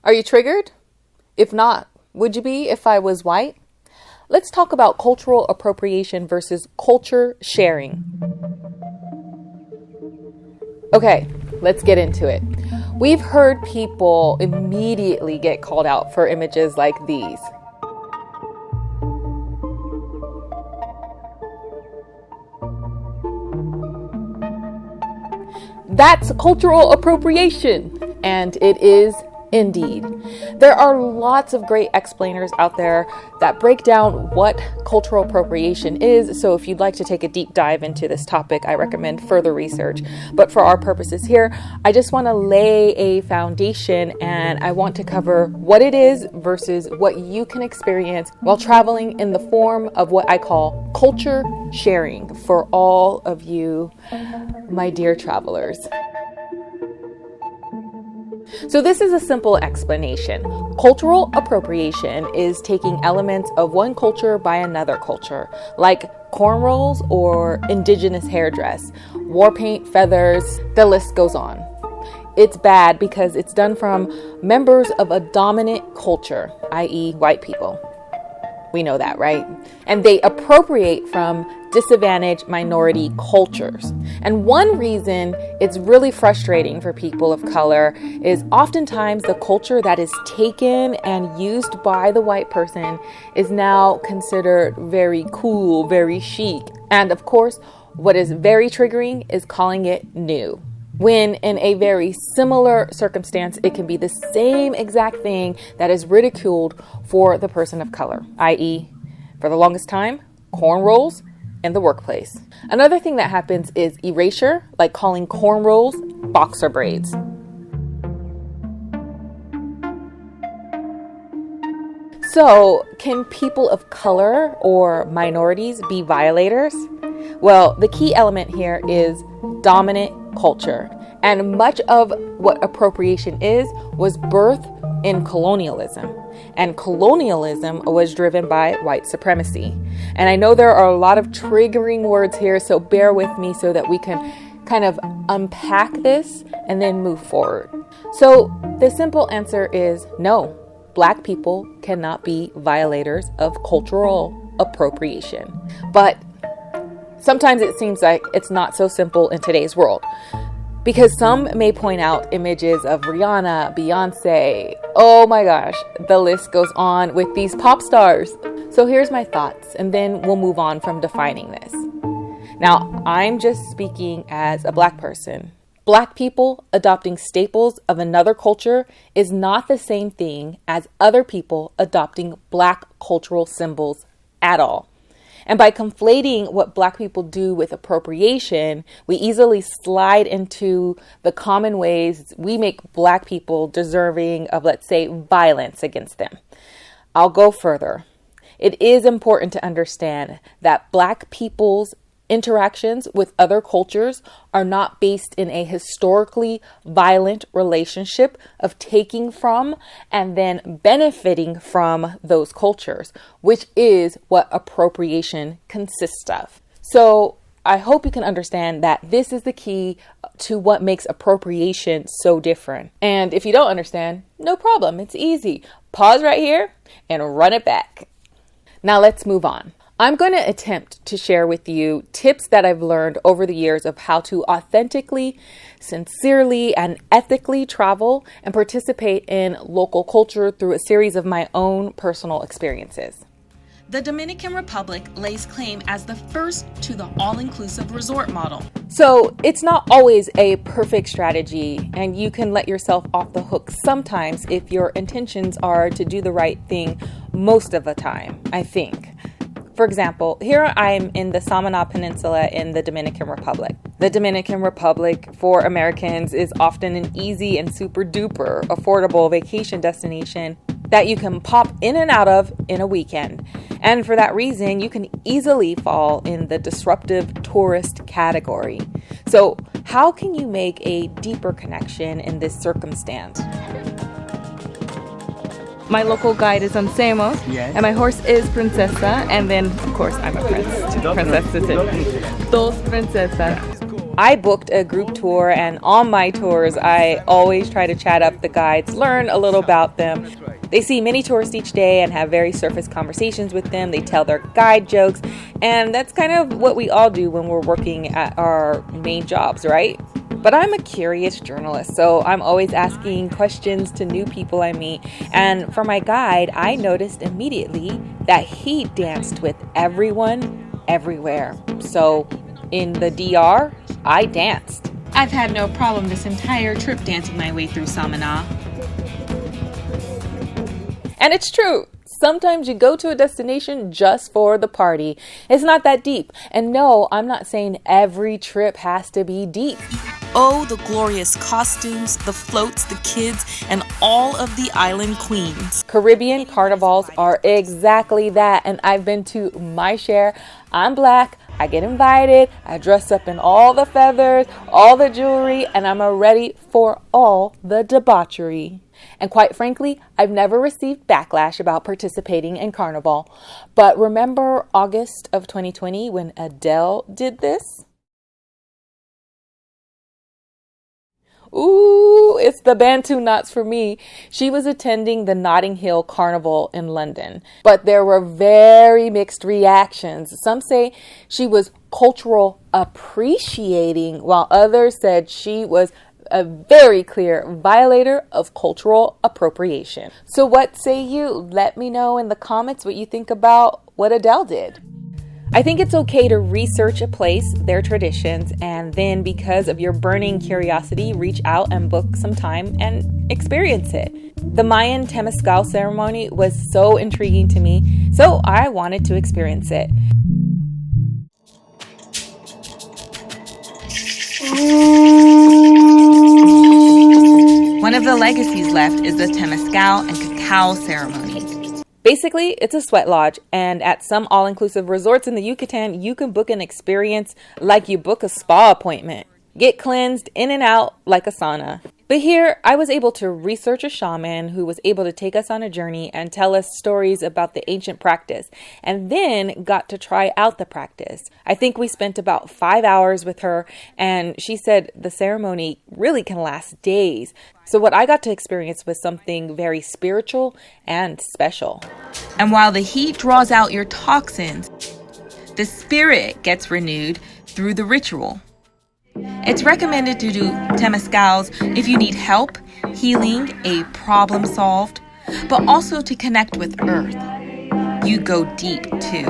Are you triggered? If not, would you be if I was white? Let's talk about cultural appropriation versus culture sharing. Okay, let's get into it. We've heard people immediately get called out for images like these. That's cultural appropriation, and it is indeed. There are lots of great explainers out there that break down what cultural appropriation is, so if you'd like to take a deep dive into this topic, I recommend further research. But for our purposes here, I just want to lay a foundation, and I want to cover what it is versus what you can experience while traveling in the form of what I call culture sharing for all of you, my dear travelers. So this is a simple explanation. Cultural appropriation is taking elements of one culture by another culture, like cornrows or indigenous hairdress, war paint, feathers, the list goes on. It's bad because it's done from members of a dominant culture, i.e. white people. We know that, right? And they appropriate from disadvantaged minority cultures. And one reason it's really frustrating for people of color is oftentimes the culture that is taken and used by the white person is now considered very cool, very chic. And of course, what is very triggering is calling it new, when in a very similar circumstance, it can be the same exact thing that is ridiculed for the person of color, i.e., for the longest time, cornrows in the workplace. Another thing that happens is erasure, like calling cornrows boxer braids. So, can people of color or minorities be violators? Well, the key element here is dominant culture. And much of what appropriation is was birthed in colonialism. And colonialism was driven by white supremacy. And I know there are a lot of triggering words here, so bear with me so that we can kind of unpack this and then move forward. So the simple answer is no. Black people cannot be violators of cultural appropriation. But sometimes it seems like it's not so simple in today's world, because some may point out images of Rihanna, Beyonce, oh my gosh, the list goes on with these pop stars. So here's my thoughts, and then we'll move on from defining this. Now, I'm just speaking as a Black person. Black people adopting staples of another culture is not the same thing as other people adopting Black cultural symbols at all. And by conflating what Black people do with appropriation, we easily slide into the common ways we make Black people deserving of, let's say, violence against them. I'll go further. It is important to understand that Black people's interactions with other cultures are not based in a historically violent relationship of taking from and then benefiting from those cultures, which is what appropriation consists of. So I hope you can understand that this is the key to what makes appropriation so different. And if you don't understand, no problem. It's easy. Pause right here and run it back. Now let's move on. I'm going to attempt to share with you tips that I've learned over the years of how to authentically, sincerely, and ethically travel and participate in local culture through a series of my own personal experiences. The Dominican Republic lays claim as the first to the all-inclusive resort model. So it's not always a perfect strategy, and you can let yourself off the hook sometimes if your intentions are to do the right thing most of the time, I think. For example, here I'm in the Samana Peninsula in the Dominican Republic. The Dominican Republic for Americans is often an easy and super duper affordable vacation destination that you can pop in and out of in a weekend. And for that reason, you can easily fall in the disruptive tourist category. So how can you make a deeper connection in this circumstance? My local guide is Ansemo, and my horse is Princesa, and then, of course, I'm a prince. Princess is it. Dos princesas. I booked a group tour, and on my tours, I always try to chat up the guides, learn a little about them. They see many tourists each day and have very surface conversations with them. They tell their guide jokes, and that's kind of what we all do when we're working at our main jobs, right? But I'm a curious journalist, so I'm always asking questions to new people I meet. And for my guide, I noticed immediately that he danced with everyone, everywhere. So in the DR, I danced. I've had no problem this entire trip dancing my way through Samana. And it's true. Sometimes you go to a destination just for the party. It's not that deep. And no, I'm not saying every trip has to be deep. Oh, the glorious costumes, the floats, the kids, and all of the island queens. Caribbean carnivals are exactly that, and I've been to my share. I'm Black, I get invited, I dress up in all the feathers, all the jewelry, and I'm ready for all the debauchery. And quite frankly, I've never received backlash about participating in Carnival. But remember August of 2020 when Adele did this? Ooh, it's the Bantu knots for me. She was attending the Notting Hill Carnival in London, but there were very mixed reactions. Some say she was cultural appreciating, while others said she was a very clear violator of cultural appropriation. So what say you? Let me know in the comments what you think about what Adele did. I think it's okay to research a place, their traditions, and then because of your burning curiosity, reach out and book some time and experience it. The Mayan Temescal Ceremony was so intriguing to me, so I wanted to experience it. One of the legacies left is the Temescal and Cacao ceremony. Basically, it's a sweat lodge, and at some all-inclusive resorts in the Yucatan, you can book an experience like you book a spa appointment. Get cleansed in and out like a sauna. But here, I was able to research a shaman who was able to take us on a journey and tell us stories about the ancient practice, and then got to try out the practice. I think we spent about 5 hours with her, and she said the ceremony really can last days. So what I got to experience was something very spiritual and special. And while the heat draws out your toxins, the spirit gets renewed through the ritual. It's recommended to do temescals if you need help, healing, a problem solved, but also to connect with Earth. You go deep too,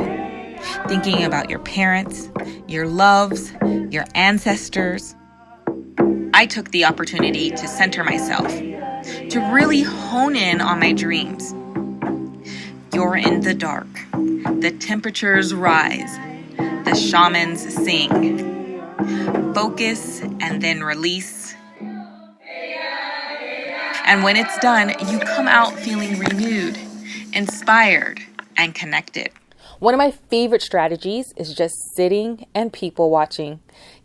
thinking about your parents, your loves, your ancestors. I took the opportunity to center myself, to really hone in on my dreams. You're in the dark. The temperatures rise. The shamans sing. Focus and then release. And when it's done, you come out feeling renewed, inspired, and connected. One of my favorite strategies is just sitting and people watching.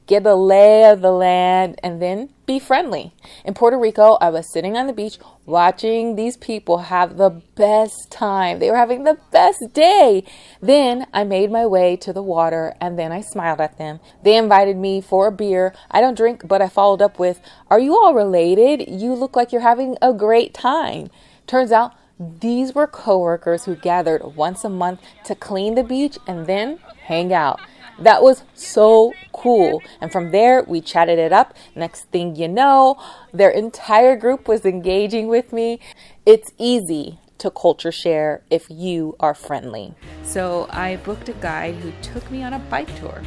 Get a lay of the land and then be friendly. In Puerto Rico, I was sitting on the beach watching these people have the best time. They were having the best day. Then I made my way to the water and then I smiled at them. They invited me for a beer. I don't drink, but I followed up with, "Are you all related? You look like you're having a great time." Turns out these were coworkers who gathered once a month to clean the beach and then hang out. That was so cool. And from there, we chatted it up. Next thing you know, their entire group was engaging with me. It's easy to culture share if you are friendly. So I booked a guide who took me on a bike tour.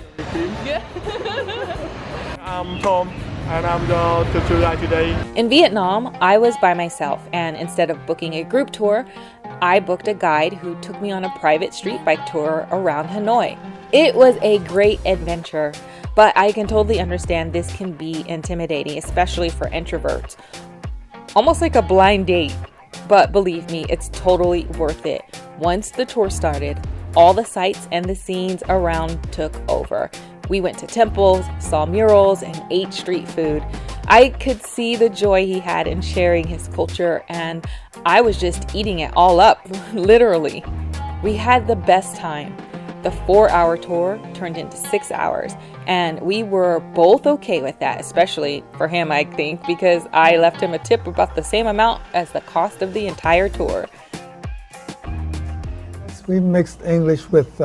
I'm Tom, and I'm going to July today. In Vietnam, I was by myself, and instead of booking a group tour, I booked a guide who took me on a private street bike tour around Hanoi. It was a great adventure, but I can totally understand this can be intimidating, especially for introverts. Almost like a blind date, but believe me, it's totally worth it. Once the tour started, all the sights and the scenes around took over. We went to temples, saw murals, and ate street food. I could see the joy he had in sharing his culture, and I was just eating it all up, literally. We had the best time. the 4-hour tour turned into 6 hours. And we were both okay with that, especially for him, I think, because I left him a tip about the same amount as the cost of the entire tour. We mixed English with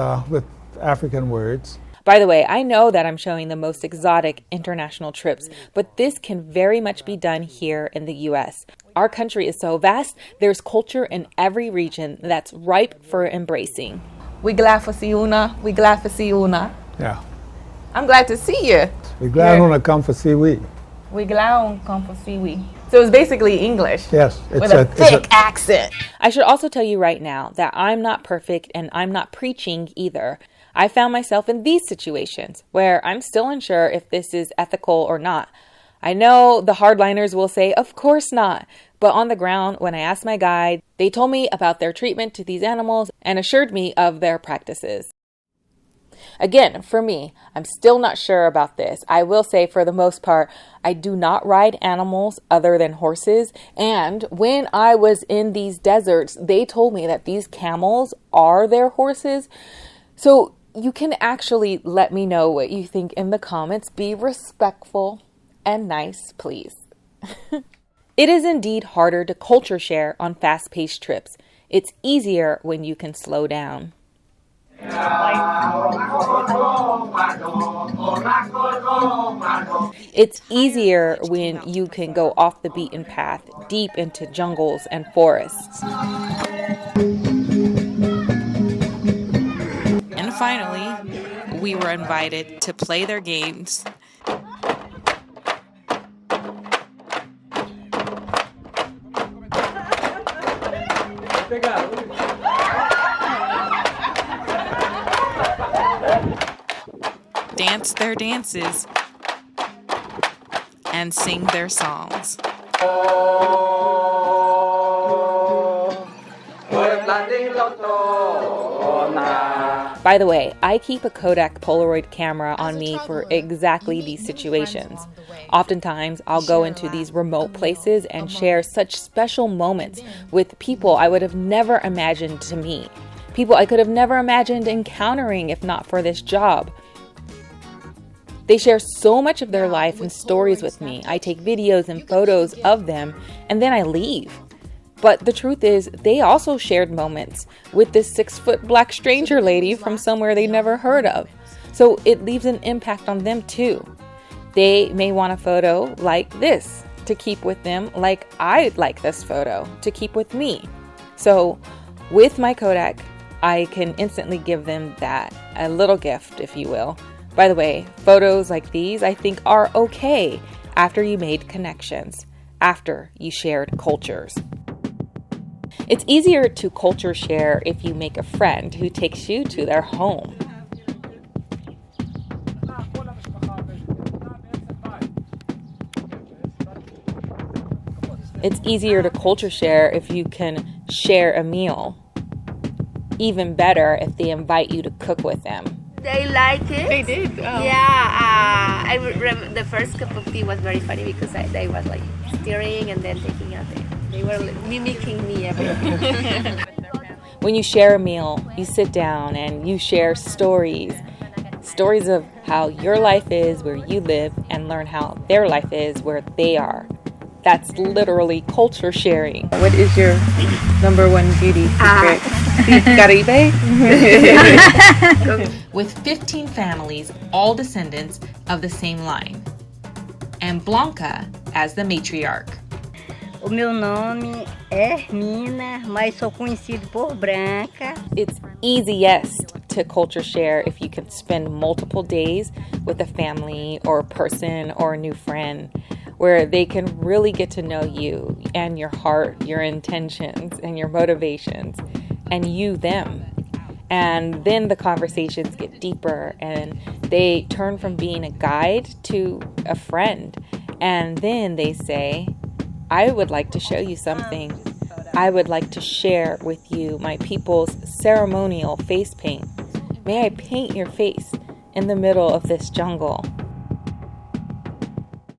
African words. By the way, I know that I'm showing the most exotic international trips, but this can very much be done here in the US. Our country is so vast, there's culture in every region that's ripe for embracing. We glad for see una. We glad for see una. Yeah. I'm glad to see you. We glad on a come for see we. We glad on come for see we. So it's basically English. Yes. With a thick accent. I should also tell you right now that I'm not perfect and I'm not preaching either. I found myself in these situations where I'm still unsure if this is ethical or not. I know the hardliners will say, of course not. But on the ground, when I asked my guide, they told me about their treatment to these animals and assured me of their practices. Again, for me, I'm still not sure about this. I will say for the most part, I do not ride animals other than horses. And when I was in these deserts, they told me that these camels are their horses. So you can actually let me know what you think in the comments. Be respectful and nice, please. It is indeed harder to culture share on fast-paced trips. It's easier when you can slow down. It's easier when you can go off the beaten path, deep into jungles and forests. And finally, we were invited to play their games. Dance their dances and sing their songs. By the way, I keep a Kodak Polaroid camera on me for exactly these situations. Oftentimes, I'll go into these remote places and share such special moments with people I would have never imagined to meet. People I could have never imagined encountering if not for this job. They share so much of their life and stories with me. I take videos and photos of them, and then I leave. But the truth is, they also shared moments with this 6-foot black stranger lady from somewhere they never heard of. So it leaves an impact on them too. They may want a photo like this to keep with them, like I'd like this photo to keep with me. So with my Kodak, I can instantly give them that, a little gift, if you will. By the way, photos like these I think are okay after you made connections, after you shared cultures. It's easier to culture share if you make a friend who takes you to their home. It's easier to culture share if you can share a meal. Even better if they invite you to cook with them. They like it. They did. Oh. Yeah, I remember the first cup of tea was very funny because they was like stirring and then taking out it. They were mimicking me everything. When you share a meal, you sit down and you share stories. Stories of how your life is where you live and learn how their life is where they are. That's literally culture sharing. What is your number one beauty secret? Caribe? With 15 families, all descendants of the same line. And Blanca as the matriarch. O meu nome é Hermina, mas sou conhecido por Branca. It's easiest to culture share if you can spend multiple days with a family or a person or a new friend where they can really get to know you and your heart, your intentions, and your motivations, and you them. And then the conversations get deeper and they turn from being a guide to a friend. And then they say, I would like to show you something. I would like to share with you my people's ceremonial face paint. May I paint your face in the middle of this jungle?